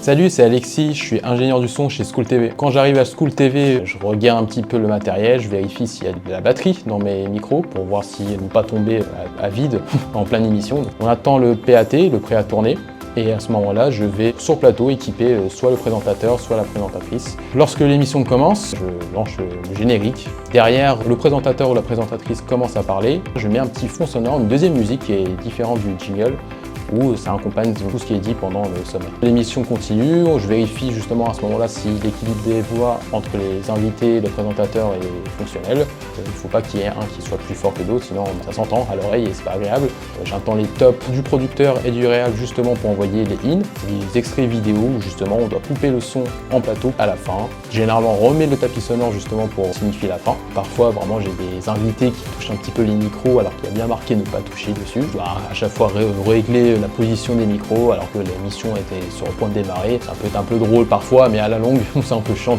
Salut, c'est Alexis, je suis ingénieur du son chez School TV. Quand j'arrive à School TV, je regarde un petit peu le matériel, je vérifie s'il y a de la batterie dans mes micros pour voir s'ils ne vont pas tomber à vide en pleine émission. On attend le PAT, le prêt à tourner. Et à ce moment-là, je vais sur plateau équiper soit le présentateur, soit la présentatrice. Lorsque l'émission commence, je lance le générique. Derrière, le présentateur ou la présentatrice commence à parler. Je mets un petit fond sonore, une deuxième musique qui est différente du jingle, où ça accompagne tout ce qui est dit pendant le sommet. L'émission continue, je vérifie justement à ce moment-là si l'équilibre des voix entre les invités, le présentateur est fonctionnel. Il ne faut pas qu'il y ait un qui soit plus fort que l'autre, sinon ça s'entend à l'oreille et c'est pas agréable. J'entends les tops du producteur et du réal justement pour envoyer les in, les extraits vidéo où justement on doit couper le son en plateau à la fin. Généralement on remet le tapis sonore justement pour signifier la fin. Parfois vraiment j'ai des invités qui touchent un petit peu les micros alors qu'il y a bien marqué ne pas toucher dessus. Je dois à chaque fois régler la position des micros alors que l'émission était sur le point de démarrer. Ça peut être un peu drôle parfois, mais à la longue, c'est un peu chiant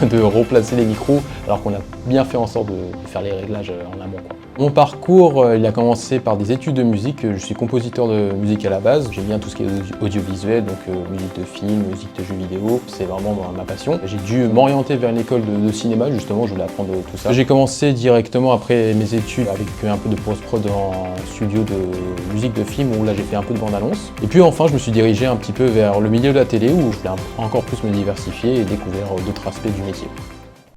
de replacer les micros alors qu'on a bien fait en sorte de faire les réglages en amont. Mon parcours, il a commencé par des études de musique. Je suis compositeur de musique à la base. J'aime bien tout ce qui est audiovisuel, donc musique de film, musique de jeux vidéo. C'est vraiment ma passion. J'ai dû m'orienter vers une école de cinéma, justement, je voulais apprendre tout ça. J'ai commencé directement après mes études avec un peu de post-prod en studio de musique de film, où là j'ai fait un peu de bande-annonce. Et puis enfin, je me suis dirigé un petit peu vers le milieu de la télé, où je voulais encore plus me diversifier et découvrir d'autres aspects du métier.